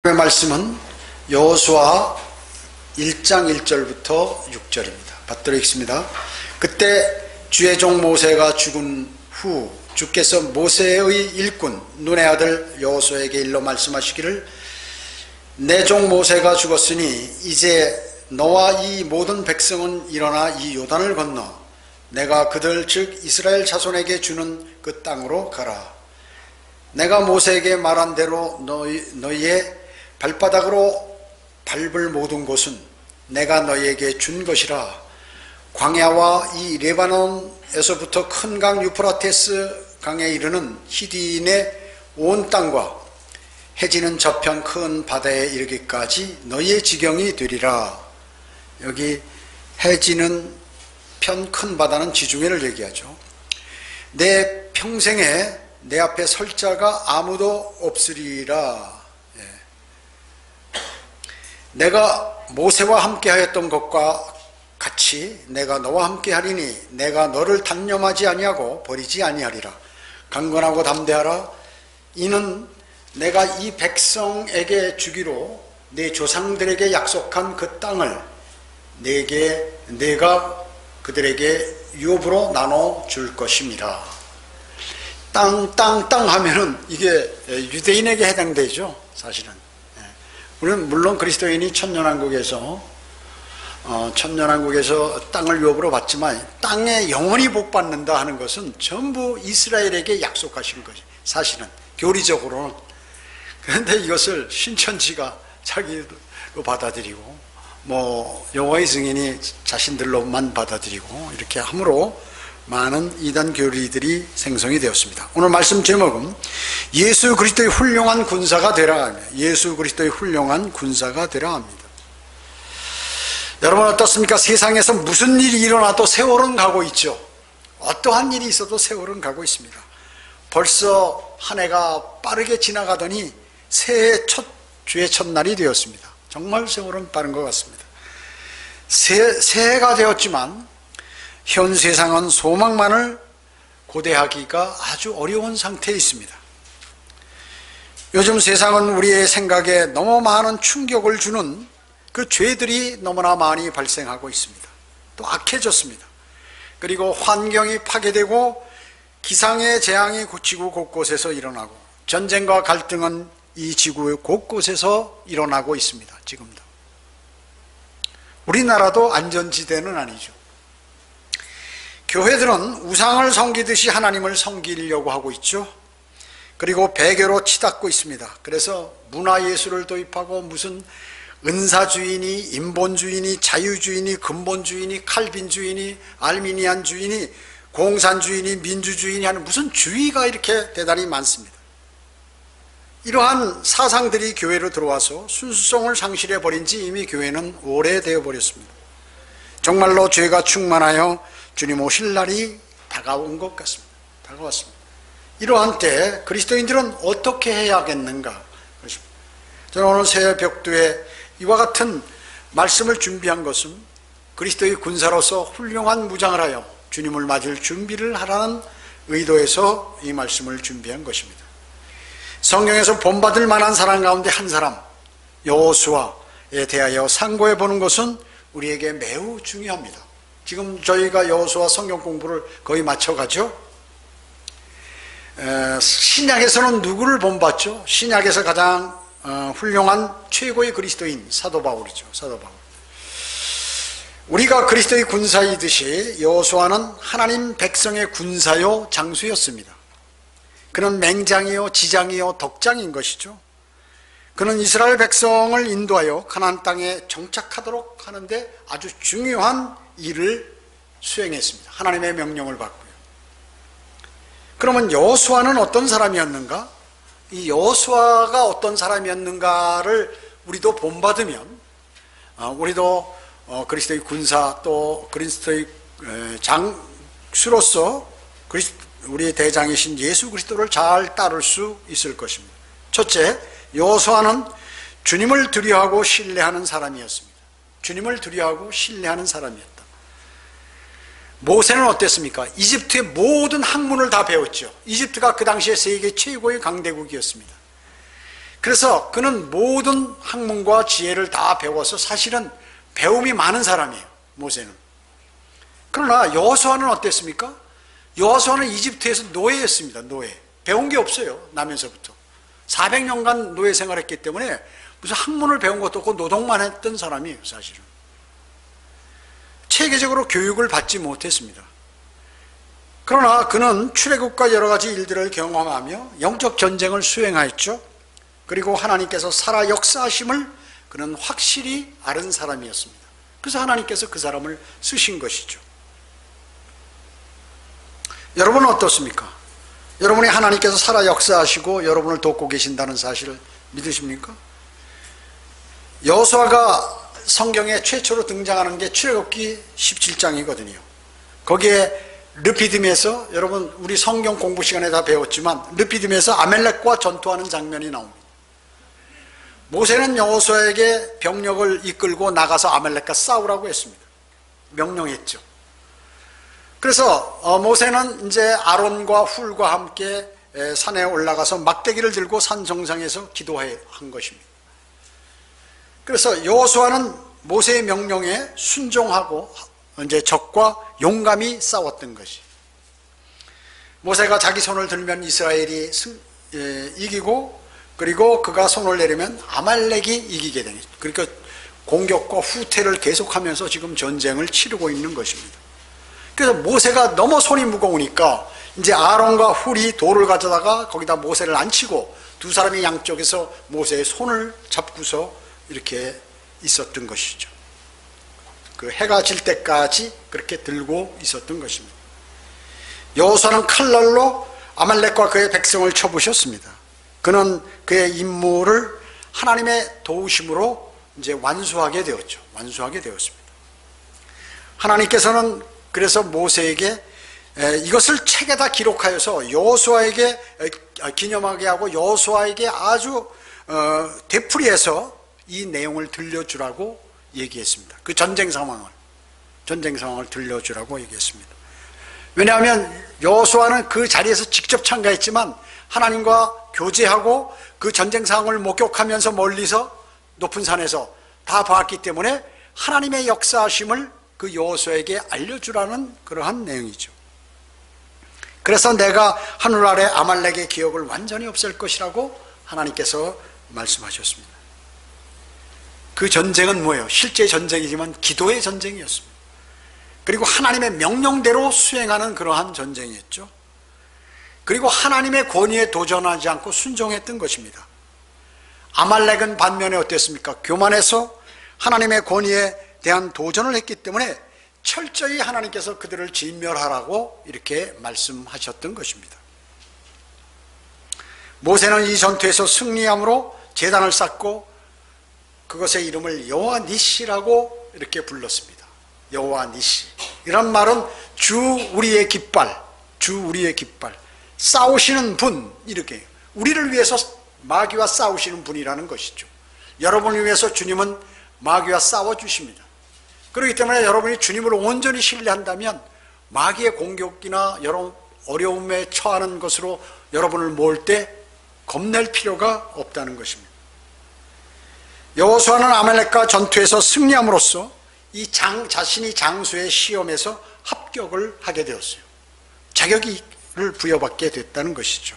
오늘의 말씀은 여호수아 1장 1절부터 6절입니다. 받들어 읽습니다. 그때 주의 종 모세가 죽은 후 주께서 모세의 일꾼 눈의 아들 여호수아에게 일러 말씀하시기를 내 종 모세가 죽었으니 이제 너와 이 모든 백성은 일어나 이 요단을 건너 내가 그들 즉 이스라엘 자손에게 주는 그 땅으로 가라. 내가 모세에게 말한 대로 너희의 발바닥으로 밟을 모든 곳은 내가 너희에게 준 것이라. 광야와 이 레바논에서부터 큰 강 유프라테스 강에 이르는 히디인의 온 땅과 해지는 저편 큰 바다에 이르기까지 너희의 지경이 되리라. 여기 해지는 편 큰 바다는 지중해를 얘기하죠. 내 평생에 내 앞에 설 자가 아무도 없으리라. 내가 모세와 함께 하였던 것과 같이 내가 너와 함께 하리니 내가 너를 단념하지 아니하고 버리지 아니하리라. 강건하고 담대하라. 이는 내가 이 백성에게 주기로 내 조상들에게 약속한 그 땅을 내가 그들에게 유업으로 나눠 줄 것입니다. 땅 하면은 이게 유대인에게 해당되죠. 사실은 우리는 물론 그리스도인이 천년왕국에서 땅을 유업으로 받지만 땅에 영원히 복 받는다 하는 것은 전부 이스라엘에게 약속하신 것이 사실은 교리적으로는. 그런데 이것을 신천지가 자기로 받아들이고 여호와의 증인이 자신들로만 받아들이고 이렇게 함으로 많은 이단 교리들이 생성이 되었습니다. 오늘 말씀 제목은 예수 그리스도의 훌륭한 군사가 되라 합니다. 예수 그리스도의 훌륭한 군사가 되라 합니다. 여러분 어떻습니까? 세상에서 무슨 일이 일어나도 세월은 가고 있죠. 어떠한 일이 있어도 세월은 가고 있습니다. 벌써 한 해가 빠르게 지나가더니 새해 주의 첫날이 되었습니다. 정말 세월은 빠른 것 같습니다. 새해가 되었지만 현 세상은 소망만을 고대하기가 아주 어려운 상태에 있습니다. 요즘 세상은 우리의 생각에 너무 많은 충격을 주는 그 죄들이 너무나 많이 발생하고 있습니다. 또 악해졌습니다. 그리고 환경이 파괴되고 기상의 재앙이 지구 곳곳에서 일어나고 전쟁과 갈등은 이 지구 곳곳에서 일어나고 있습니다. 지금도. 우리나라도 안전지대는 아니죠. 교회들은 우상을 섬기듯이 하나님을 섬기려고 하고 있죠. 그리고 배교로 치닫고 있습니다. 그래서 문화예술을 도입하고 무슨 은사주의니 인본주의니 자유주의니 근본주의니 칼빈주의니 알미니안주의니 공산주의니 민주주의니 하는 무슨 주의가 이렇게 대단히 많습니다. 이러한 사상들이 교회로 들어와서 순수성을 상실해버린 지 이미 교회는 오래되어 버렸습니다. 정말로 죄가 충만하여 주님 오실 날이 다가온 것 같습니다. 다가왔습니다. 이러한 때 그리스도인들은 어떻게 해야겠는가? 저는 오늘 새벽도에 이와 같은 말씀을 준비한 것은 그리스도의 군사로서 훌륭한 무장을 하여 주님을 맞을 준비를 하라는 의도에서 이 말씀을 준비한 것입니다. 성경에서 본받을 만한 사람 가운데 한 사람 여호수아에 대하여 상고해 보는 것은 우리에게 매우 중요합니다. 지금 저희가 여호수아 성경 공부를 거의 마쳐가죠. 신약에서는 누구를 본받죠? 신약에서 가장 훌륭한 최고의 그리스도인 사도 바울이죠. 사도 바울. 우리가 그리스도의 군사이듯이 여호수아는 하나님 백성의 군사요 장수였습니다. 그는 맹장이요 지장이요 덕장인 것이죠. 그는 이스라엘 백성을 인도하여 가나안 땅에 정착하도록 하는데 아주 중요한 일을 수행했습니다. 하나님의 명령을 받고요. 그러면 여호수아는 어떤 사람이었는가? 이 여호수아가 어떤 사람이었는가를 우리도 본받으면 우리도 그리스도의 군사 또 그리스도의 장수로서 우리의 대장이신 예수 그리스도를 잘 따를 수 있을 것입니다. 첫째, 여호수아는 주님을 두려워하고 신뢰하는 사람이었습니다. 주님을 두려워하고 신뢰하는 사람이었다. 모세는 어땠습니까? 이집트의 모든 학문을 다 배웠죠. 이집트가 그 당시에 세계 최고의 강대국이었습니다. 그래서 그는 모든 학문과 지혜를 다 배워서 사실은 배움이 많은 사람이에요, 모세는. 그러나 여호수아는 어땠습니까? 여호수아는 이집트에서 노예였습니다. 노예. 배운 게 없어요, 나면서부터. 400년간 노예 생활했기 때문에 무슨 학문을 배운 것도 없고 노동만 했던 사람이에요, 사실은. 체계적으로 교육을 받지 못했습니다. 그러나 그는 출애굽과 여러 가지 일들을 경험하며 영적 전쟁을 수행하였죠. 그리고 하나님께서 살아 역사하심을 그는 확실히 아는 사람이었습니다. 그래서 하나님께서 그 사람을 쓰신 것이죠. 여러분은 어떻습니까? 여러분이 하나님께서 살아 역사하시고 여러분을 돕고 계신다는 사실을 믿으십니까? 여호수아가 성경에 최초로 등장하는 게 출애굽기 17장이거든요. 거기에 르피딤에서, 여러분 우리 성경 공부 시간에 다 배웠지만 르피딤에서 아멜렉과 전투하는 장면이 나옵니다. 모세는 여호수아에게 병력을 이끌고 나가서 아멜렉과 싸우라고 했습니다. 명령했죠. 그래서 모세는 이제 아론과 훌과 함께 산에 올라가서 막대기를 들고 산 정상에서 기도한 것입니다. 그래서 여호수아는 모세의 명령에 순종하고 이제 적과 용감히 싸웠던 것이. 모세가 자기 손을 들면 이스라엘이 이기고, 그리고 그가 손을 내리면 아말렉이 이기게 되는, 그러니까 공격과 후퇴를 계속하면서 지금 전쟁을 치르고 있는 것입니다. 그래서 모세가 너무 손이 무거우니까 이제 아론과 훌이 돌을 가져다가 거기다 모세를 앉히고 두 사람이 양쪽에서 모세의 손을 잡고서 이렇게 있었던 것이죠. 그 해가 질 때까지 그렇게 들고 있었던 것입니다. 여호수아는 칼날로 아말렉과 그의 백성을 쳐부셨습니다. 그는 그의 임무를 하나님의 도우심으로 이제 완수하게 되었죠. 완수하게 되었습니다. 하나님께서는 그래서 모세에게 이것을 책에다 기록하여서 여호수아에게 기념하게 하고 여호수아에게 아주 되풀이해서 이 내용을 들려주라고 얘기했습니다. 그 전쟁 상황을 들려주라고 얘기했습니다. 왜냐하면 여호수아는 그 자리에서 직접 참가했지만 하나님과 교제하고 그 전쟁 상황을 목격하면서 멀리서 높은 산에서 다 봤기 때문에 하나님의 역사하심을 그 여호수아에게 알려주라는 그러한 내용이죠. 그래서 내가 하늘 아래 아말렉의 기억을 완전히 없앨 것이라고 하나님께서 말씀하셨습니다. 그 전쟁은 뭐예요? 실제 전쟁이지만 기도의 전쟁이었습니다. 그리고 하나님의 명령대로 수행하는 그러한 전쟁이었죠. 그리고 하나님의 권위에 도전하지 않고 순종했던 것입니다. 아말렉은 반면에 어땠습니까? 교만해서 하나님의 권위에 대한 도전을 했기 때문에 철저히 하나님께서 그들을 진멸하라고 이렇게 말씀하셨던 것입니다. 모세는 이 전투에서 승리함으로 제단을 쌓고 그것의 이름을 여호와 니시라고 이렇게 불렀습니다. 여호와 니시. 이런 말은 주 우리의 깃발, 주 우리의 깃발. 싸우시는 분, 이렇게 우리를 위해서 마귀와 싸우시는 분이라는 것이죠. 여러분을 위해서 주님은 마귀와 싸워주십니다. 그렇기 때문에 여러분이 주님을 온전히 신뢰한다면 마귀의 공격이나 여러 어려움에 처하는 것으로 여러분을 모을 때 겁낼 필요가 없다는 것입니다. 여호수아는 아말렉과 전투에서 승리함으로써 이 자신이 장수의 시험에서 합격을 하게 되었어요. 자격을 부여받게 됐다는 것이죠.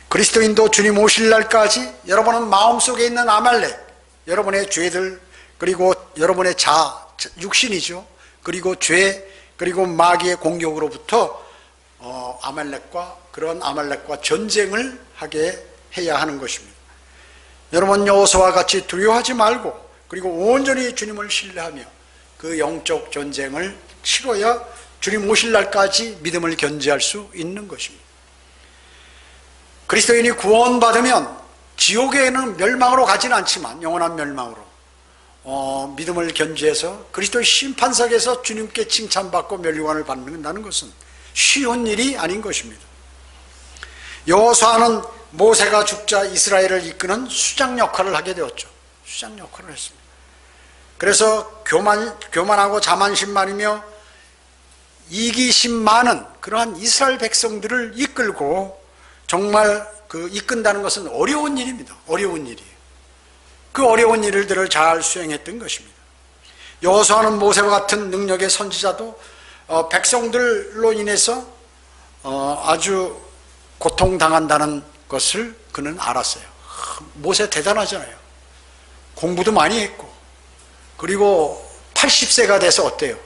그리스도인도 주님 오실 날까지 여러분은 마음속에 있는 아말렉, 여러분의 죄들, 그리고 여러분의 육신이죠. 그리고 죄, 그리고 마귀의 공격으로부터 그런 아말렉과 전쟁을 하게 해야 하는 것입니다. 여러분 여호수아와 같이 두려워하지 말고, 그리고 온전히 주님을 신뢰하며 그 영적 전쟁을 치러야 주님 오실 날까지 믿음을 견지할 수 있는 것입니다. 그리스도인이 구원받으면 지옥에는 멸망으로 가지는 않지만 영원한 멸망으로 믿음을 견지해서 그리스도의 심판석에서 주님께 칭찬받고 면류관을 받는다는 것은 쉬운 일이 아닌 것입니다. 여호수아는 모세가 죽자 이스라엘을 이끄는 수장 역할을 하게 되었죠. 수장 역할을 했습니다. 그래서 교만하고 자만심 많으며 이기심 많은 그러한 이스라엘 백성들을 이끌고 정말 이끈다는 것은 어려운 일입니다. 어려운 일이에요. 그 어려운 일들을 잘 수행했던 것입니다. 여호수아는 모세와 같은 능력의 선지자도 백성들로 인해서 아주 고통당한다는 것을 그는 알았어요. 모세 대단하잖아요. 공부도 많이 했고, 그리고 80세가 돼서 어때요?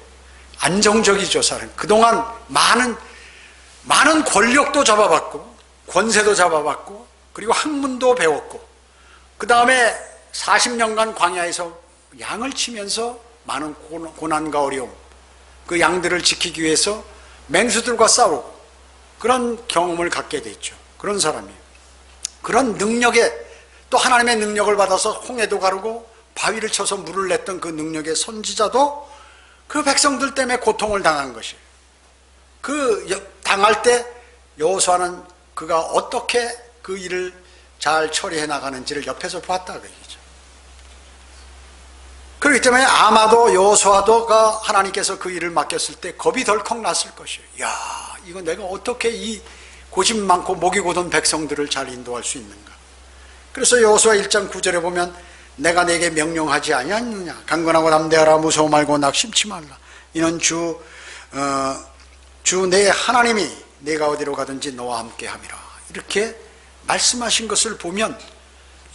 안정적이죠, 사람. 그동안 많은 권력도 잡아봤고, 권세도 잡아봤고, 그리고 학문도 배웠고, 그 다음에 40년간 광야에서 양을 치면서 많은 고난과 어려움, 그 양들을 지키기 위해서 맹수들과 싸우고, 그런 경험을 갖게 됐죠. 그런 사람이에요. 그런 능력에, 또 하나님의 능력을 받아서 홍해도 가르고 바위를 쳐서 물을 냈던 그 능력의 선지자도 그 백성들 때문에 고통을 당한 것이에요. 당할 때 여호수아는 그가 어떻게 그 일을 잘 처리해 나가는지를 옆에서 봤다 그 얘기죠. 그렇기 때문에 아마도 여호수아가 하나님께서 그 일을 맡겼을 때 겁이 덜컥 났을 것이에요. 야, 이거 내가 어떻게 이 고집 많고 목이 고든 백성들을 잘 인도할 수 있는가. 그래서 여호수아 1장 9절에 보면 내가 내게 명령하지 아니하느냐, 강건하고 담대하라, 무서워 말고 낙심치 말라, 이는 주 내 하나님이 내가 어디로 가든지 너와 함께 함이라. 이렇게 말씀하신 것을 보면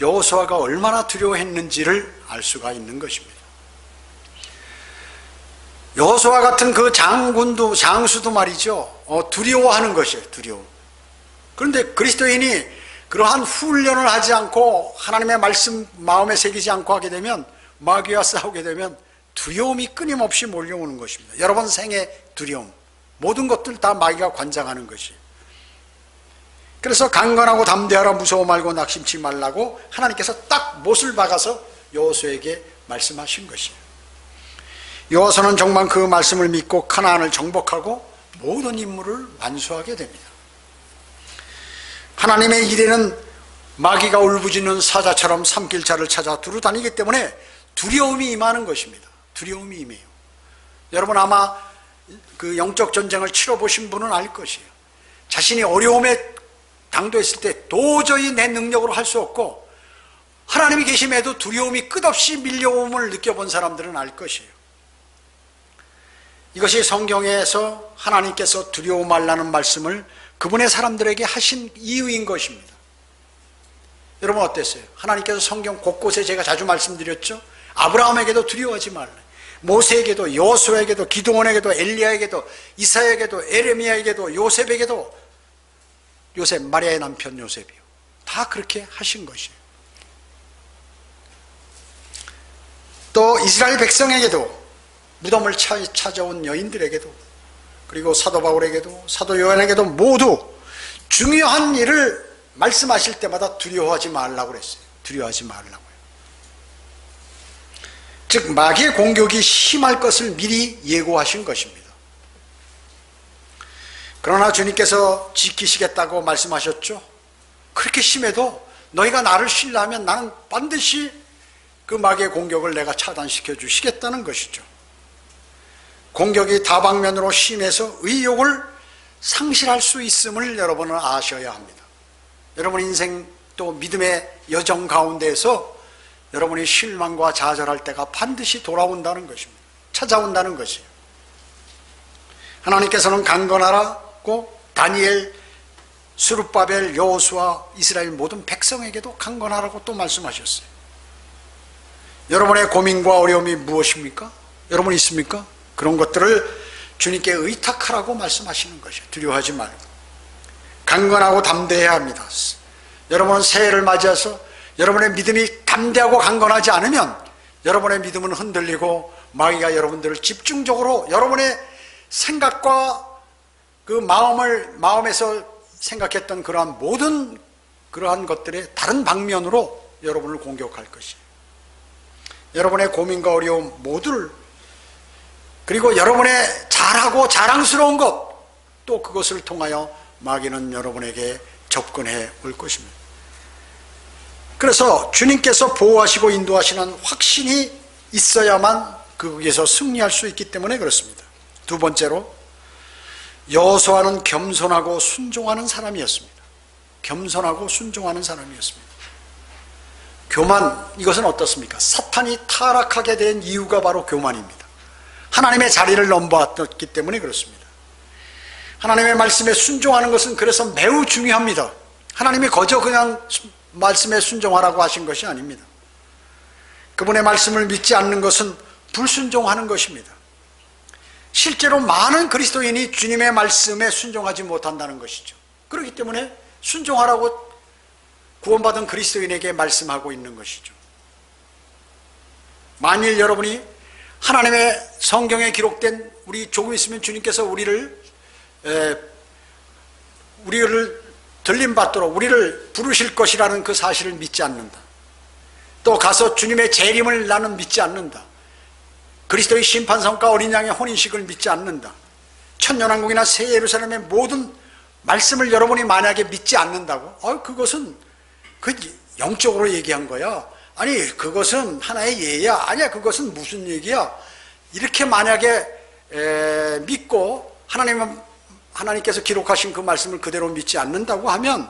여호수아가 얼마나 두려워했는지를 알 수가 있는 것입니다. 여호수아 같은 그 장수도 말이죠, 두려워하는 것이에요. 두려움. 그런데 그리스도인이 그러한 훈련을 하지 않고 하나님의 말씀 마음에 새기지 않고 하게 되면, 마귀와 싸우게 되면 두려움이 끊임없이 몰려오는 것입니다. 여러분 생의 두려움, 모든 것들 다 마귀가 관장하는 것이에요. 그래서 강건하고 담대하라, 무서워 말고 낙심치 말라고 하나님께서 딱 못을 박아서 여호수아에게 말씀하신 것이에요. 여호수아는 정말 그 말씀을 믿고 가나안을 정복하고 모든 임무를 완수하게 됩니다. 하나님의 일에는 마귀가 울부짖는 사자처럼 산길자를 찾아 두루 다니기 때문에 두려움이 임하는 것입니다. 두려움이 임해요. 여러분 아마 그 영적 전쟁을 치러보신 분은 알 것이에요. 자신이 어려움에 당도했을 때 도저히 내 능력으로 할 수 없고 하나님이 계심에도 두려움이 끝없이 밀려옴을 느껴본 사람들은 알 것이에요. 이것이 성경에서 하나님께서 두려워 말라는 말씀을 그분의 사람들에게 하신 이유인 것입니다. 여러분 어땠어요? 하나님께서 성경 곳곳에 제가 자주 말씀드렸죠. 아브라함에게도 두려워하지 말라, 모세에게도, 여호수아에게도, 기드온에게도, 엘리야에게도, 이사야에게도, 에레미야에게도, 요셉에게도, 요셉, 마리아의 남편 요셉이요, 다 그렇게 하신 것이에요. 또 이스라엘 백성에게도, 무덤을 찾아온 여인들에게도, 그리고 사도 바울에게도, 사도 요한에게도 모두 중요한 일을 말씀하실 때마다 두려워하지 말라고 그랬어요. 두려워하지 말라고요. 즉 마귀의 공격이 심할 것을 미리 예고하신 것입니다. 그러나 주님께서 지키시겠다고 말씀하셨죠. 그렇게 심해도 너희가 나를 신뢰하면 나는 반드시 그 마귀의 공격을 내가 차단시켜 주시겠다는 것이죠. 공격이 다방면으로 심해서 의욕을 상실할 수 있음을 여러분은 아셔야 합니다. 여러분 인생 또 믿음의 여정 가운데에서 여러분이 실망과 좌절할 때가 반드시 돌아온다는 것입니다. 찾아온다는 것이에요. 하나님께서는 강건하라고 다니엘, 스룹바벨, 여호수아, 이스라엘 모든 백성에게도 강건하라고 또 말씀하셨어요. 여러분의 고민과 어려움이 무엇입니까? 여러분 있습니까? 그런 것들을 주님께 의탁하라고 말씀하시는 것이에요. 두려워하지 말고 강건하고 담대해야 합니다. 여러분은 새해를 맞이해서 여러분의 믿음이 담대하고 강건하지 않으면 여러분의 믿음은 흔들리고 마귀가 여러분들을 집중적으로 여러분의 생각과 그 마음에서 생각했던 그러한 모든 그러한 것들의 다른 방면으로 여러분을 공격할 것이에요. 여러분의 고민과 어려움 모두를, 그리고 여러분의 잘하고 자랑스러운 것, 또 그것을 통하여 마귀는 여러분에게 접근해 올 것입니다. 그래서 주님께서 보호하시고 인도하시는 확신이 있어야만 거기에서 승리할 수 있기 때문에 그렇습니다. 두 번째로, 여호수아는 겸손하고 순종하는 사람이었습니다. 겸손하고 순종하는 사람이었습니다. 교만, 이것은 어떻습니까? 사탄이 타락하게 된 이유가 바로 교만입니다. 하나님의 자리를 넘보았기 때문에 그렇습니다. 하나님의 말씀에 순종하는 것은 그래서 매우 중요합니다. 하나님이 거저 그냥 말씀에 순종하라고 하신 것이 아닙니다. 그분의 말씀을 믿지 않는 것은 불순종하는 것입니다. 실제로 많은 그리스도인이 주님의 말씀에 순종하지 못한다는 것이죠. 그렇기 때문에 순종하라고 구원받은 그리스도인에게 말씀하고 있는 것이죠. 만일 여러분이 하나님의 성경에 기록된, 우리 조금 있으면 주님께서 우리를 들림받도록 우리를 부르실 것이라는 그 사실을 믿지 않는다. 또 가서 주님의 재림을 나는 믿지 않는다. 그리스도의 심판성과 어린 양의 혼인식을 믿지 않는다. 천년왕국이나 새 예루살렘의 모든 말씀을 여러분이 만약에 믿지 않는다고? 그것은 그 영적으로 얘기한 거야. 아니, 그것은 하나의 예야. 아니야, 그것은 무슨 얘기야. 이렇게 만약에 믿고 하나님께서 기록하신 그 말씀을 그대로 믿지 않는다고 하면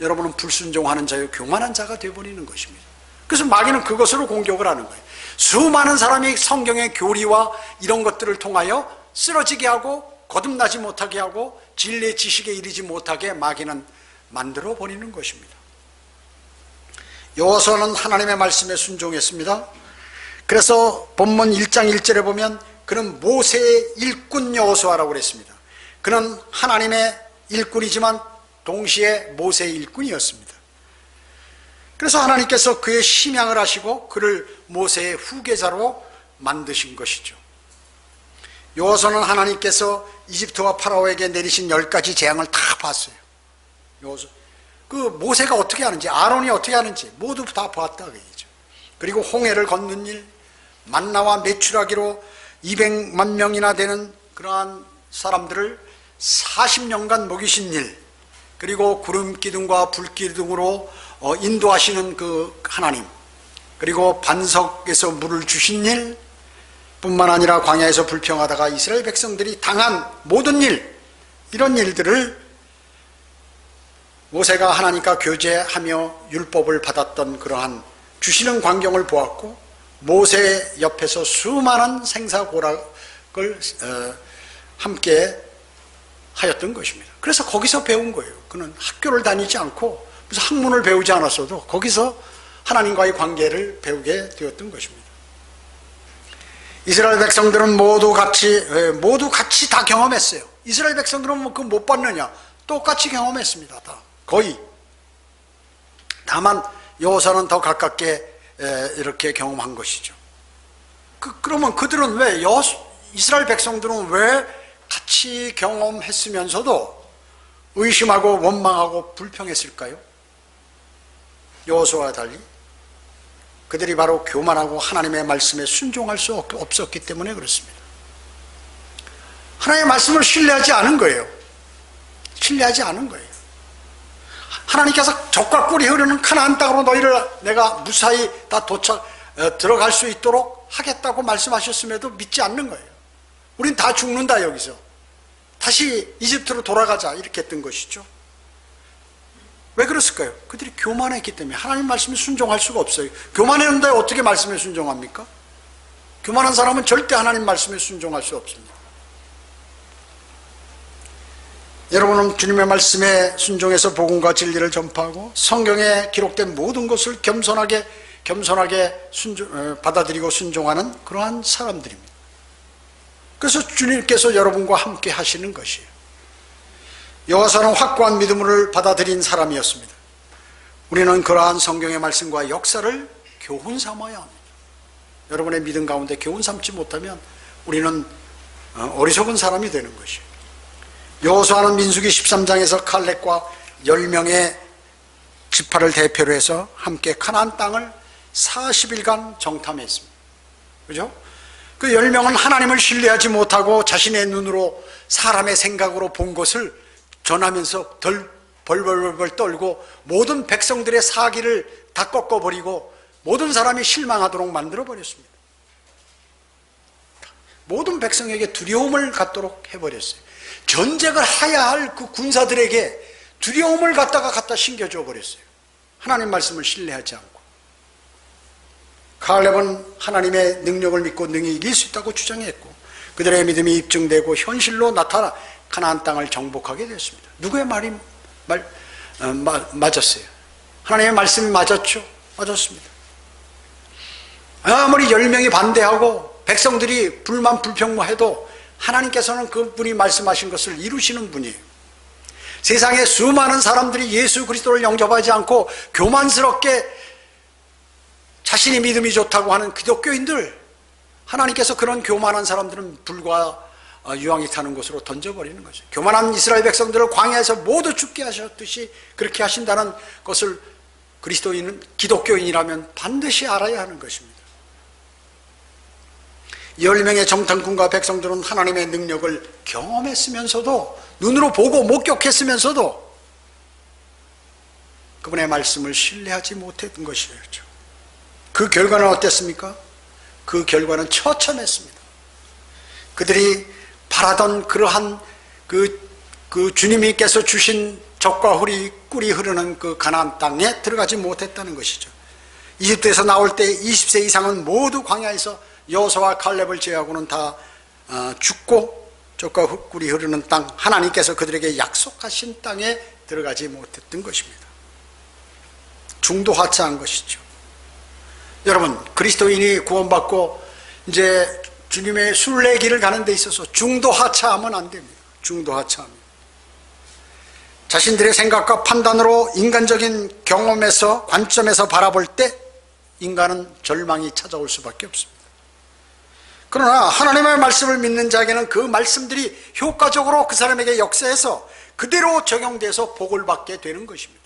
여러분은 불순종하는 자요, 교만한 자가 되어버리는 것입니다. 그래서 마귀는 그것으로 공격을 하는 거예요. 수많은 사람이 성경의 교리와 이런 것들을 통하여 쓰러지게 하고 거듭나지 못하게 하고 진리의 지식에 이르지 못하게 마귀는 만들어 버리는 것입니다. 여호수아는 하나님의 말씀에 순종했습니다. 그래서 본문 1장 1절에 보면 그는 모세의 일꾼 여호수아라고 그랬습니다. 그는 하나님의 일꾼이지만 동시에 모세의 일꾼이었습니다. 그래서 하나님께서 그의 심양을 하시고 그를 모세의 후계자로 만드신 것이죠. 여호수아는 하나님께서 이집트와 파라오에게 내리신 10가지 재앙을 다 봤어요. 그 모세가 어떻게 하는지, 아론이 어떻게 하는지 모두 다 봤다 그 얘기죠. 그리고 홍해를 걷는 일, 만나와 메추라기로 200만 명이나 되는 그러한 사람들을 40년간 먹이신 일, 그리고 구름 기둥과 불 기둥으로 인도하시는 그 하나님, 그리고 반석에서 물을 주신 일 뿐만 아니라 광야에서 불평하다가 이스라엘 백성들이 당한 모든 일, 이런 일들을 모세가 하나님과 교제하며 율법을 받았던 그러한 주시는 광경을 보았고, 모세 옆에서 수많은 생사고락을 함께 하였던 것입니다. 그래서 거기서 배운 거예요. 그는 학교를 다니지 않고 무슨 학문을 배우지 않았어도 거기서 하나님과의 관계를 배우게 되었던 것입니다. 이스라엘 백성들은 모두 같이 다 경험했어요. 이스라엘 백성들은 그거 못 봤느냐? 똑같이 경험했습니다. 다 거의. 다만 여호수아는 더 가깝게 이렇게 경험한 것이죠. 그러면 그들은 왜, 이스라엘 백성들은 왜 같이 경험했으면서도 의심하고 원망하고 불평했을까요? 여호수아와 달리 그들이 바로 교만하고 하나님의 말씀에 순종할 수 없었기 때문에 그렇습니다. 하나님의 말씀을 신뢰하지 않은 거예요. 신뢰하지 않은 거예요. 하나님께서 적과 꿀이 흐르는 가나안 땅으로 너희를 내가 무사히 다 들어갈 수 있도록 하겠다고 말씀하셨음에도 믿지 않는 거예요. 우린 다 죽는다 여기서. 다시 이집트로 돌아가자 이렇게 했던 것이죠. 왜 그랬을까요? 그들이 교만했기 때문에. 하나님 말씀에 순종할 수가 없어요. 교만했는데 어떻게 말씀에 순종합니까? 교만한 사람은 절대 하나님 말씀에 순종할 수 없습니다. 여러분은 주님의 말씀에 순종해서 복음과 진리를 전파하고 성경에 기록된 모든 것을 겸손하게 받아들이고 순종하는 그러한 사람들입니다. 그래서 주님께서 여러분과 함께 하시는 것이에요. 여호수아는 확고한 믿음을 받아들인 사람이었습니다. 우리는 그러한 성경의 말씀과 역사를 교훈 삼아야 합니다. 여러분의 믿음 가운데 교훈 삼지 못하면 우리는 어리석은 사람이 되는 것이에요. 여호수아는 민수기 13장에서 칼렙과 10명의 지파를 대표로 해서 함께 가나안 땅을 40일간 정탐했습니다. 그죠? 그 10명은 하나님을 신뢰하지 못하고 자신의 눈으로 사람의 생각으로 본 것을 전하면서 벌벌벌 떨고 모든 백성들의 사기를 다 꺾어버리고 모든 사람이 실망하도록 만들어버렸습니다. 모든 백성에게 두려움을 갖도록 해버렸어요. 전쟁을 해야 할 그 군사들에게 두려움을 갖다 신겨줘 버렸어요. 하나님 말씀을 신뢰하지 않고. 갈렙은 하나님의 능력을 믿고 능히 이길 수 있다고 주장했고, 그들의 믿음이 입증되고 현실로 나타나 가나안 땅을 정복하게 됐습니다. 누구의 말이 맞았어요? 하나님의 말씀이 맞았죠? 맞았습니다. 아무리 10명이 반대하고 백성들이 불만 불평해도 하나님께서는 그분이 말씀하신 것을 이루시는 분이에요. 세상에 수많은 사람들이 예수 그리스도를 영접하지 않고 교만스럽게 자신이 믿음이 좋다고 하는 기독교인들, 하나님께서 그런 교만한 사람들은 불과 유황이 타는 곳으로 던져버리는 거죠. 교만한 이스라엘 백성들을 광야에서 모두 죽게 하셨듯이 그렇게 하신다는 것을 그리스도인은, 기독교인이라면 반드시 알아야 하는 것입니다. 10명의 정탐꾼과 백성들은 하나님의 능력을 경험했으면서도, 눈으로 보고 목격했으면서도 그분의 말씀을 신뢰하지 못했던 것이죠. 그 결과는 어땠습니까? 그 결과는 처참했습니다. 그들이 바라던 그러한 그 주님께서 주신 젖과 꿀이 흐르는 그 가나안 땅에 들어가지 못했다는 것이죠. 이집트에서 나올 때 20세 이상은 모두 광야에서 여호수아와 갈렙을 제외하고는 다 죽고, 젖과 꿀이 흐르는 땅, 하나님께서 그들에게 약속하신 땅에 들어가지 못했던 것입니다. 중도하차한 것이죠. 여러분, 그리스도인이 구원받고 이제 주님의 순례길을 가는 데 있어서 중도하차하면 안 됩니다. 중도하차하면 자신들의 생각과 판단으로 인간적인 경험에서, 관점에서 바라볼 때 인간은 절망이 찾아올 수밖에 없습니다. 그러나 하나님의 말씀을 믿는 자에게는 그 말씀들이 효과적으로 그 사람에게 역사해서 그대로 적용돼서 복을 받게 되는 것입니다.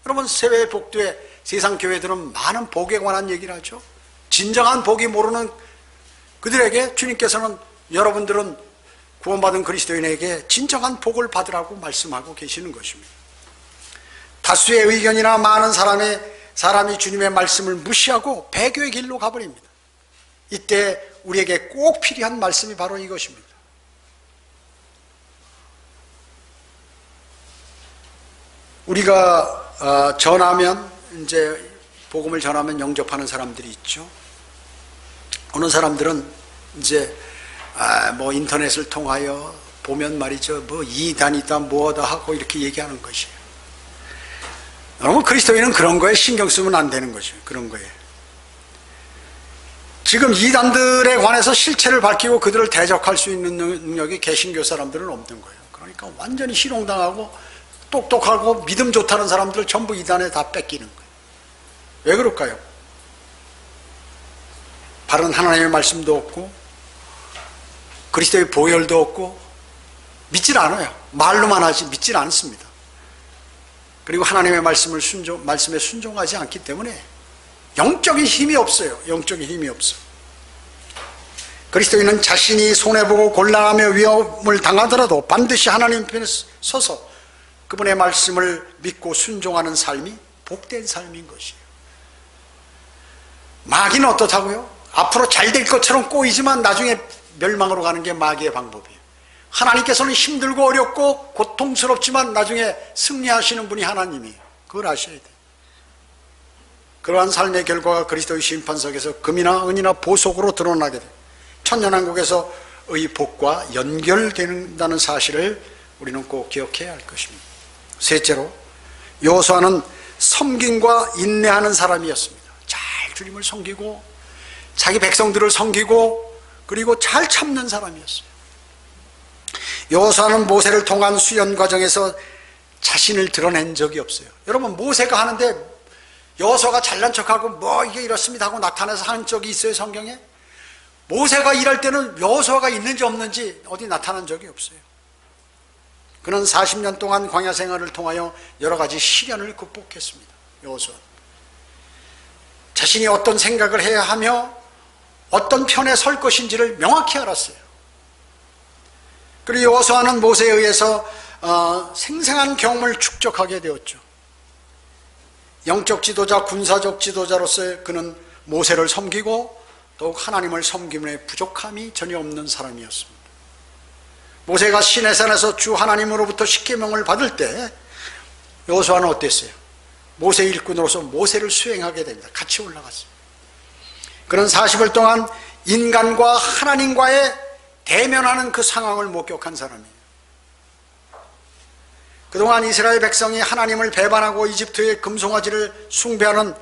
여러분, 세외 복도에 세상 교회들은 많은 복에 관한 얘기를 하죠. 진정한 복이 모르는 그들에게 주님께서는, 여러분들은 구원받은 그리스도인에게 진정한 복을 받으라고 말씀하고 계시는 것입니다. 다수의 의견이나 많은 사람이 주님의 말씀을 무시하고 배교의 길로 가버립니다. 이때 우리에게 꼭 필요한 말씀이 바로 이것입니다. 우리가 전하면, 이제 복음을 전하면 영접하는 사람들이 있죠. 어느 사람들은 이제 뭐 인터넷을 통하여 보면 말이죠, 뭐 이단이다 뭐다 하고 이렇게 얘기하는 것이에요. 여러분, 그리스도인은 그런 거에 신경 쓰면 안 되는 거죠. 그런 거에. 지금 이단들에 관해서 실체를 밝히고 그들을 대적할 수 있는 능력이 개신교 사람들은 없는 거예요. 그러니까 완전히 희롱당하고 똑똑하고 믿음 좋다는 사람들을 전부 이단에 다 뺏기는 거예요. 왜 그럴까요? 바른 하나님의 말씀도 없고 그리스도의 보혈도 없고 믿질 않아요. 말로만 하지 믿질 않습니다. 그리고 하나님의 말씀에 순종하지 않기 때문에 영적인 힘이 없어요. 영적인 힘이 없어. 그리스도인은 자신이 손해보고 곤란하며 위험을 당하더라도 반드시 하나님 편에 서서 그분의 말씀을 믿고 순종하는 삶이 복된 삶인 것이에요. 마귀는 어떻다고요? 앞으로 잘 될 것처럼 꼬이지만 나중에 멸망으로 가는 게 마귀의 방법이에요. 하나님께서는 힘들고 어렵고 고통스럽지만 나중에 승리하시는 분이 하나님이에요. 그걸 아셔야 돼요. 그러한 삶의 결과가 그리스도의 심판석에서 금이나 은이나 보석으로 드러나게 돼요. 천년왕국에서의 복과 연결된다는 사실을 우리는 꼭 기억해야 할 것입니다. 셋째로, 여호수아는 섬김과 인내하는 사람이었습니다. 잘 주님을 섬기고 자기 백성들을 섬기고 그리고 잘 참는 사람이었어요. 여호수아는 모세를 통한 수련 과정에서 자신을 드러낸 적이 없어요. 여러분, 모세가 하는데 여호수아가 잘난 척하고 뭐 이게 이렇습니다 하고 나타나서 하는 적이 있어요, 성경에? 모세가 일할 때는 여호수아가 있는지 없는지 어디 나타난 적이 없어요. 그는 40년 동안 광야 생활을 통하여 여러 가지 시련을 극복했습니다. 여호수아 자신이 어떤 생각을 해야 하며 어떤 편에 설 것인지를 명확히 알았어요. 그리고 여호수아는 모세에 의해서 생생한 경험을 축적하게 되었죠. 영적 지도자, 군사적 지도자로서 그는 모세를 섬기고 더욱 하나님을 섬김에 부족함이 전혀 없는 사람이었습니다. 모세가 시내산에서 주 하나님으로부터 십계명을 받을 때 여호수아는 어땠어요? 모세 일꾼으로서 모세를 수행하게 됩니다. 같이 올라갔어요. 그런 40일 동안 인간과 하나님과의 대면하는 그 상황을 목격한 사람이에요. 그동안 이스라엘 백성이 하나님을 배반하고 이집트의 금송아지를 숭배하는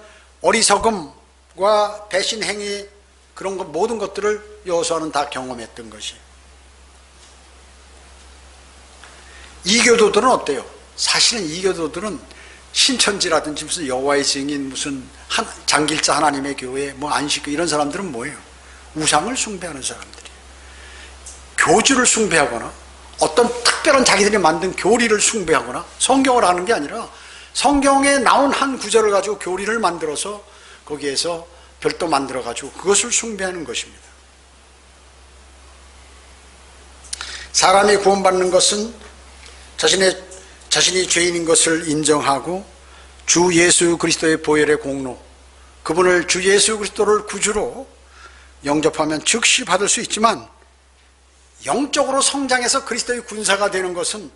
어리석음과 배신 행위, 그런 것, 모든 것들을 여호수아는 다 경험했던 것이에요. 이교도들은 어때요? 사실은 이교도들은 신천지라든지 무슨 여호와의 증인, 무슨 장길자 하나님의 교회, 뭐 안식교, 이런 사람들은 뭐예요? 우상을 숭배하는 사람들이에요. 교주를 숭배하거나 어떤 특별한 자기들이 만든 교리를 숭배하거나 성경을 아는 게 아니라 성경에 나온 한 구절을 가지고 교리를 만들어서 거기에서 별도 만들어 가지고 그것을 숭배하는 것입니다. 사람이 구원받는 것은 자신이 죄인인 것을 인정하고 주 예수 그리스도의 보혈의 공로, 그분을 주 예수 그리스도를 구주로 영접하면 즉시 받을 수 있지만, 영적으로 성장해서 그리스도의 군사가 되는 것은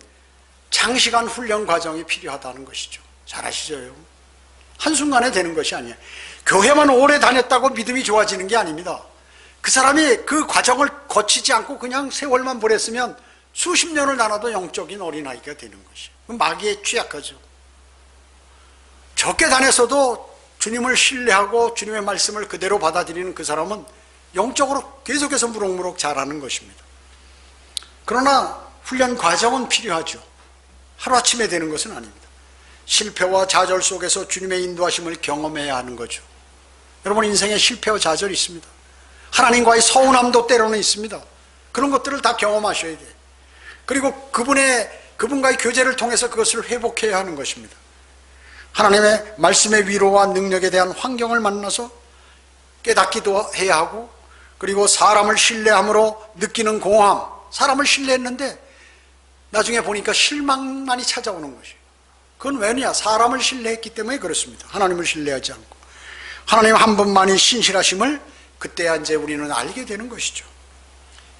장시간 훈련 과정이 필요하다는 것이죠. 잘 아시죠? 한순간에 되는 것이 아니에요. 교회만 오래 다녔다고 믿음이 좋아지는 게 아닙니다. 그 사람이 그 과정을 거치지 않고 그냥 세월만 보냈으면 수십 년을 나눠도 영적인 어린아이가 되는 것이에요. 마귀에 취약하죠. 적게 다녔어도 주님을 신뢰하고 주님의 말씀을 그대로 받아들이는 그 사람은 영적으로 계속해서 무럭무럭 자라는 것입니다. 그러나 훈련 과정은 필요하죠. 하루아침에 되는 것은 아닙니다. 실패와 좌절 속에서 주님의 인도하심을 경험해야 하는 거죠. 여러분, 인생에 실패와 좌절이 있습니다. 하나님과의 서운함도 때로는 있습니다. 그런 것들을 다 경험하셔야 돼요. 그리고 그분과의 교제를 통해서 그것을 회복해야 하는 것입니다. 하나님의 말씀의 위로와 능력에 대한 환경을 만나서 깨닫기도 해야 하고, 그리고 사람을 신뢰함으로 느끼는 공허함, 사람을 신뢰했는데 나중에 보니까 실망만이 찾아오는 것이에요. 그건 왜냐? 사람을 신뢰했기 때문에 그렇습니다. 하나님을 신뢰하지 않고. 하나님 한 분만이 신실하심을 그때야 이제 우리는 알게 되는 것이죠.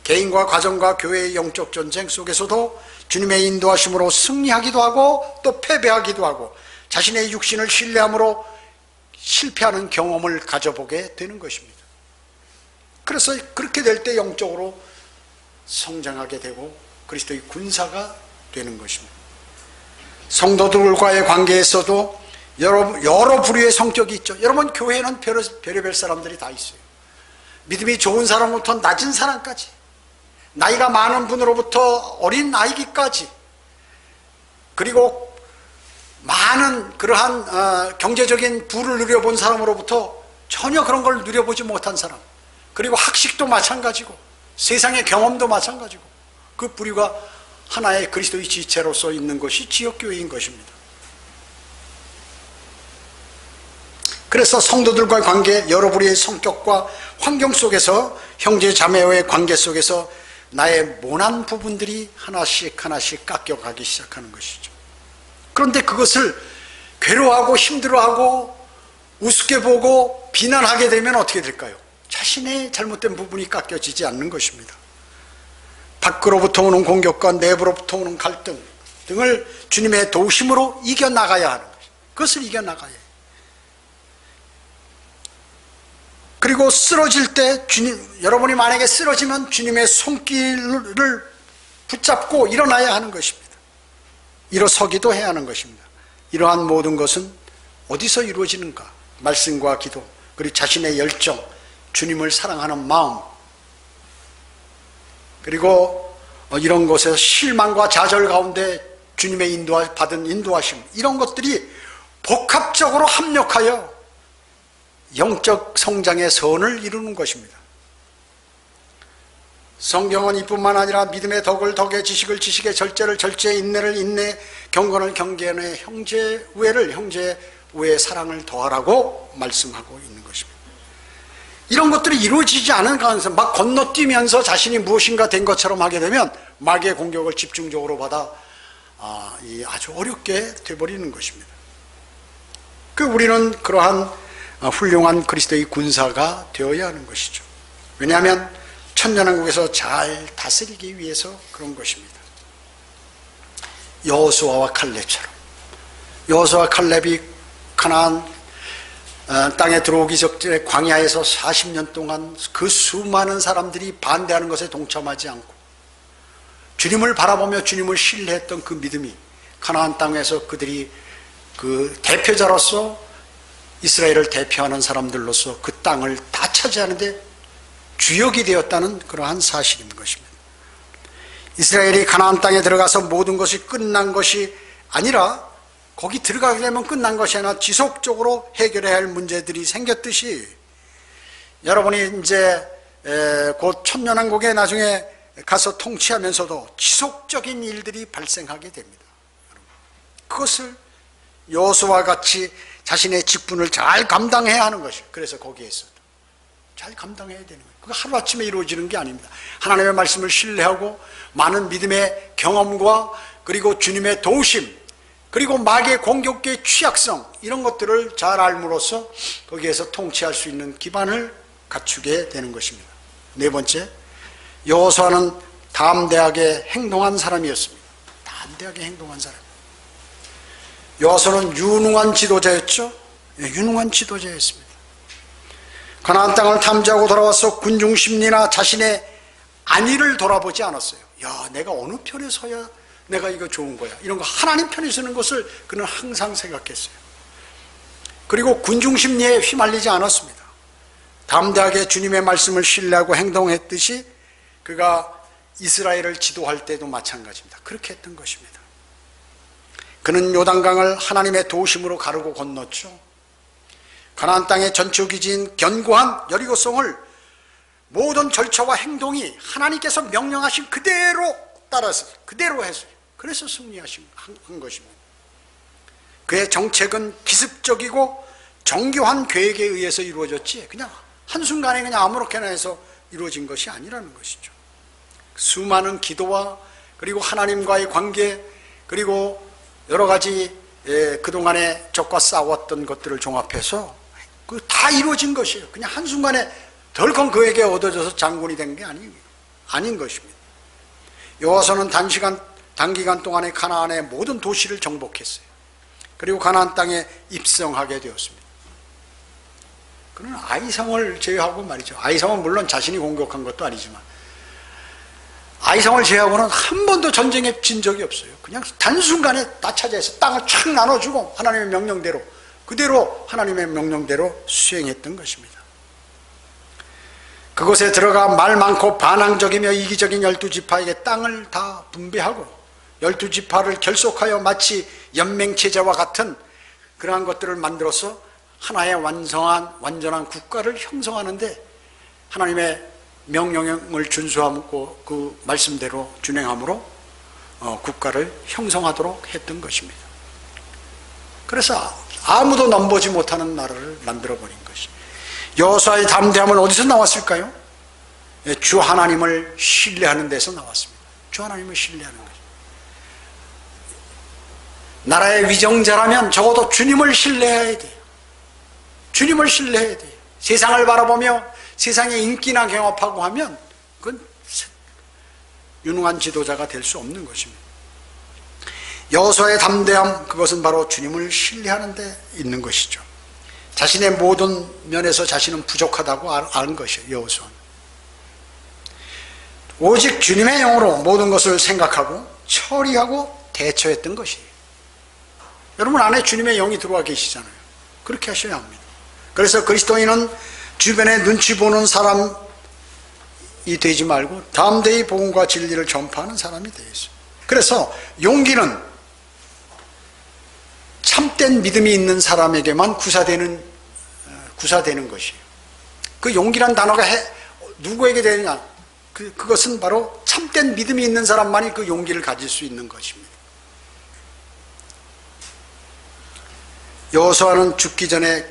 개인과 가정과 교회의 영적 전쟁 속에서도 주님의 인도하심으로 승리하기도 하고 또 패배하기도 하고 자신의 육신을 신뢰함으로 실패하는 경험을 가져보게 되는 것입니다. 그래서 그렇게 될 때 영적으로 성장하게 되고 그리스도의 군사가 되는 것입니다. 성도들과의 관계에서도 여러 부류의 성격이 있죠. 여러분, 교회에는 별의별 사람들이 다 있어요. 믿음이 좋은 사람부터 낮은 사람까지, 나이가 많은 분으로부터 어린 아이기까지, 그리고 많은 그러한 경제적인 부를 누려본 사람으로부터 전혀 그런 걸 누려보지 못한 사람, 그리고 학식도 마찬가지고 세상의 경험도 마찬가지고, 그 부류가 하나의 그리스도의 지체로서 있는 것이 지역교회인 것입니다. 그래서 성도들과의 관계, 여러 부류의 성격과 환경 속에서 형제 자매와의 관계 속에서 나의 모난 부분들이 하나씩 깎여가기 시작하는 것이죠. 그런데 그것을 괴로워하고 힘들어하고 우습게 보고 비난하게 되면 어떻게 될까요? 자신의 잘못된 부분이 깎여지지 않는 것입니다. 밖으로부터 오는 공격과 내부로부터 오는 갈등 등을 주님의 도우심으로 이겨나가야 하는 것입니다. 그것을 이겨나가야 해요. 그리고 쓰러질 때 여러분이 만약에 쓰러지면 주님의 손길을 붙잡고 일어나야 하는 것입니다. 일어서기도 해야 하는 것입니다. 이러한 모든 것은 어디서 이루어지는가? 말씀과 기도, 그리고 자신의 열정, 주님을 사랑하는 마음, 그리고 이런 것에서 실망과 좌절 가운데 주님의 받은 인도하심, 이런 것들이 복합적으로 합력하여 영적 성장의 선을 이루는 것입니다. 성경은 이뿐만 아니라 믿음의 덕을 덕에, 지식을 지식에, 절제를 절제에, 인내를 인내에, 경건을 경계에, 형제 우애를 형제 우애에 사랑을 더하라고 말씀하고 있는 것입니다. 이런 것들이 이루어지지 않은 가운데서 막 건너뛰면서 자신이 무엇인가 된 것처럼 하게 되면 마귀의 공격을 집중적으로 받아 아주 어렵게 돼버리는 것입니다. 우리는 그러한 훌륭한 그리스도의 군사가 되어야 하는 것이죠. 왜냐하면 천년왕국에서 잘 다스리기 위해서 그런 것입니다. 여호수아와 칼렙처럼 여호수아 칼렙이 가나안 땅에 들어오기 전에 광야에서 40년 동안 그 수많은 사람들이 반대하는 것에 동참하지 않고 주님을 바라보며 주님을 신뢰했던 그 믿음이 가나안 땅에서 그들이 그 대표자로서 이스라엘을 대표하는 사람들로서 그 땅을 다 차지하는데 주역이 되었다는 그러한 사실인 것입니다. 이스라엘이 가나안 땅에 들어가서 모든 것이 끝난 것이 아니라 거기 들어가게 되면 끝난 것이 아니라 지속적으로 해결해야 할 문제들이 생겼듯이 여러분이 이제 곧 천년왕국에 나중에 가서 통치하면서도 지속적인 일들이 발생하게 됩니다. 그것을 여호수아와 같이 자신의 직분을 잘 감당해야 하는 것이에요. 그래서 거기에서도 잘 감당해야 되는 거예요. 그거 하루아침에 이루어지는 게 아닙니다. 하나님의 말씀을 신뢰하고 많은 믿음의 경험과 그리고 주님의 도우심 그리고 마귀의 공격의 취약성 이런 것들을 잘 알므로써 거기에서 통치할 수 있는 기반을 갖추게 되는 것입니다. 네 번째, 여호수아는 담대하게 행동한 사람이었습니다. 담대하게 행동한 사람. 여호수아는 유능한 지도자였죠. 유능한 지도자였습니다. 가나안 땅을 탐지하고 돌아와서 군중 심리나 자신의 안위를 돌아보지 않았어요. 야, 내가 어느 편에 서야 내가 이거 좋은 거야. 이런 거 하나님 편에 서는 것을 그는 항상 생각했어요. 그리고 군중 심리에 휘말리지 않았습니다. 담대하게 주님의 말씀을 신뢰하고 행동했듯이 그가 이스라엘을 지도할 때도 마찬가지입니다. 그렇게 했던 것입니다. 그는 요단강을 하나님의 도우심으로 가르고 건넜죠. 가나안 땅의 전초기지인 견고한 여리고성을 모든 절차와 행동이 하나님께서 명령하신 그대로 따라서 그대로 했어요. 그래서 승리하신 한 것입니다. 그의 정책은 기습적이고 정교한 계획에 의해서 이루어졌지 그냥 한순간에 그냥 아무렇게나 해서 이루어진 것이 아니라는 것이죠. 수많은 기도와 그리고 하나님과의 관계 그리고 여러 가지 그동안에 적과 싸웠던 것들을 종합해서 그 다 이루어진 것이에요. 그냥 한순간에 덜컹 그에게 얻어져서 장군이 된 게 아닌 것입니다. 여호수아는 단기간 동안에 가나안의 모든 도시를 정복했어요. 그리고 가나안 땅에 입성하게 되었습니다. 그는 아이성을 제외하고 말이죠. 아이성은 물론 자신이 공격한 것도 아니지만 아이성을 제외하고는 한 번도 전쟁에 진 적이 없어요. 그냥 단순간에 다 차지해서 땅을 촥 나눠주고 하나님의 명령대로 그대로 하나님의 명령대로 수행했던 것입니다. 그곳에 들어가 말 많고 반항적이며 이기적인 12지파에게 땅을 다 분배하고 12지파를 결속하여 마치 연맹체제와 같은 그러한 것들을 만들어서 하나의 완전한 국가를 형성하는데 하나님의 명령을 준수하고 그 말씀대로 준행함으로 국가를 형성하도록 했던 것입니다. 그래서 아무도 넘보지 못하는 나라를 만들어버린 것이 여호수아의 담대함은 어디서 나왔을까요? 주 하나님을 신뢰하는 데서 나왔습니다. 주 하나님을 신뢰하는 것입니다. 나라의 위정자라면 적어도 주님을 신뢰해야 돼요. 주님을 신뢰해야 돼요. 세상을 바라보며 세상의 인기나 경합하고 하면 그건 유능한 지도자가 될 수 없는 것입니다. 여호수아의 담대함, 그것은 바로 주님을 신뢰하는 데 있는 것이죠. 자신의 모든 면에서 자신은 부족하다고 아는 것이에요. 여호수아는 오직 주님의 영으로 모든 것을 생각하고 처리하고 대처했던 것이에요. 여러분 안에 주님의 영이 들어와 계시잖아요. 그렇게 하셔야 합니다. 그래서 그리스도인은 주변에 눈치 보는 사람이 되지 말고 담대히 복음과 진리를 전파하는 사람이 되어 있어요. 그래서 용기는 참된 믿음이 있는 사람에게만 구사되는 것이에요. 그 용기란 단어가 누구에게 되느냐? 그것은 바로 참된 믿음이 있는 사람만이 그 용기를 가질 수 있는 것입니다. 여호수아는 죽기 전에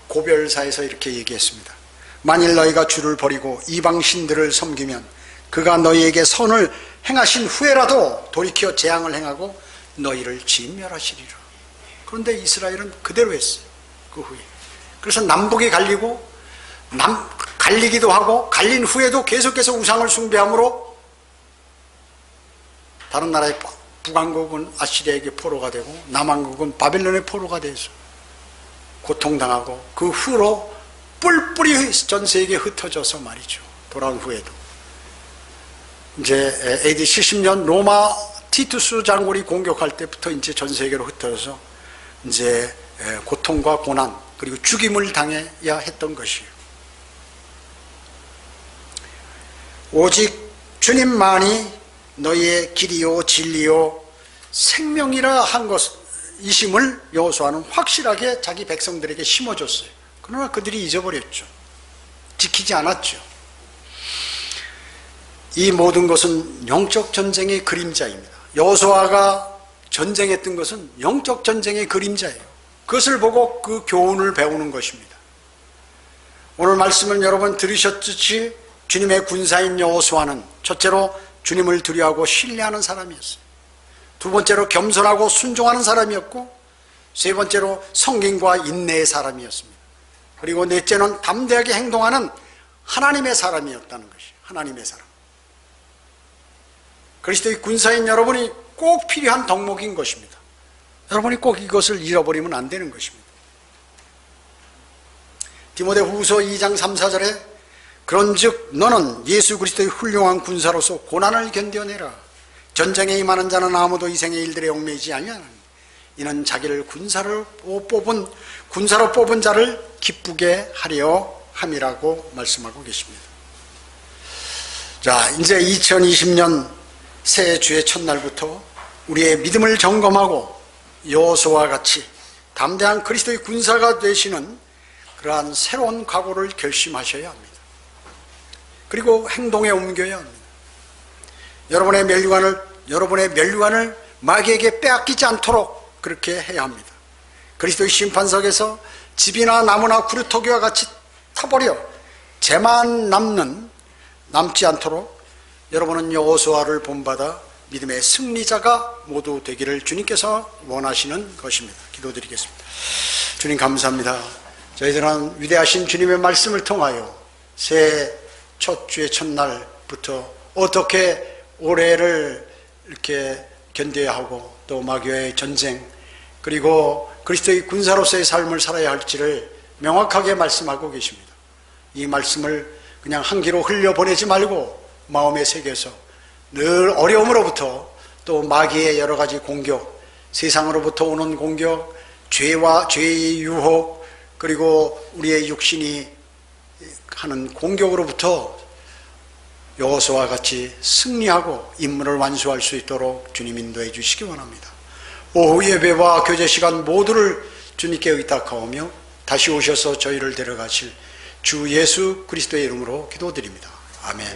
고별사에서 이렇게 얘기했습니다. 만일 너희가 주를 버리고 이방 신들을 섬기면 그가 너희에게 선을 행하신 후에라도 돌이켜 재앙을 행하고 너희를 진멸하시리라. 그런데 이스라엘은 그대로 했어요. 그 후에. 그래서 남북이 갈리기도 하고 갈린 후에도 계속해서 우상을 숭배함으로 다른 나라에 북왕국은 아시리아에게 포로가 되고 남왕국은 바벨론의 포로가 돼서 고통당하고 그 후로 뿔뿔이 전 세계에 흩어져서 말이죠. 돌아온 후에도 이제 AD 70년 로마 티투스 장군이 공격할 때부터 이제 전 세계로 흩어져서 이제 고통과 고난 그리고 죽임을 당해야 했던 것이에요. 오직 주님만이 너희의 길이요 진리요 생명이라 한 것이심을 여호수아는 확실하게 자기 백성들에게 심어줬어요. 그러나 그들이 잊어버렸죠. 지키지 않았죠. 이 모든 것은 영적 전쟁의 그림자입니다. 여호수아가 전쟁했던 것은 영적 전쟁의 그림자예요. 그것을 보고 그 교훈을 배우는 것입니다. 오늘 말씀을 여러분 들으셨듯이 주님의 군사인 여호수아는 첫째로 주님을 두려워하고 신뢰하는 사람이었어요. 두 번째로 겸손하고 순종하는 사람이었고 세 번째로 성김과 인내의 사람이었습니다. 그리고 넷째는 담대하게 행동하는 하나님의 사람이었다는 것이에요. 하나님의 사람. 그리스도의 군사인 여러분이 꼭 필요한 덕목인 것입니다. 여러분이 꼭 이것을 잃어버리면 안 되는 것입니다. 디모데후서 2장 3, 4절에 그런즉 너는 예수 그리스도의 훌륭한 군사로서 고난을 견뎌내라. 전쟁에 임하는 자는 아무도 이생의 일들에 얽매이지 아니하나니 이는 자기를 군사로 뽑은 자를 기쁘게 하려 함이라고 말씀하고 계십니다. 자, 이제 2020년 새 주의 첫날부터 우리의 믿음을 점검하고 여호수아와 같이 담대한 그리스도의 군사가 되시는 그러한 새로운 각오를 결심하셔야 합니다. 그리고 행동에 옮겨야 합니다. 여러분의 멸류관을 마귀에게 빼앗기지 않도록 그렇게 해야 합니다. 그리스도의 심판석에서 집이나 나무나 구루터기와 같이 타버려 재만 남지 않도록 여러분은 여호수아를 본받아 믿음의 승리자가 모두 되기를 주님께서 원하시는 것입니다. 기도드리겠습니다. 주님 감사합니다. 저희들은 위대하신 주님의 말씀을 통하여 새 첫 주의 첫날부터 어떻게 올해를 이렇게 견뎌야 하고 또 마귀와의 전쟁 그리고 그리스도의 군사로서의 삶을 살아야 할지를 명확하게 말씀하고 계십니다. 이 말씀을 그냥 한 귀로 흘려보내지 말고 마음에 새겨서 늘 어려움으로부터 또 마귀의 여러 가지 공격, 세상으로부터 오는 공격, 죄의 유혹 그리고 우리의 육신이 하는 공격으로부터 여호수아와 같이 승리하고 임무를 완수할 수 있도록 주님 인도해 주시기 원합니다. 오후 예배와 교제 시간 모두를 주님께 의탁하오며 다시 오셔서 저희를 데려가실 주 예수 그리스도의 이름으로 기도드립니다. 아멘.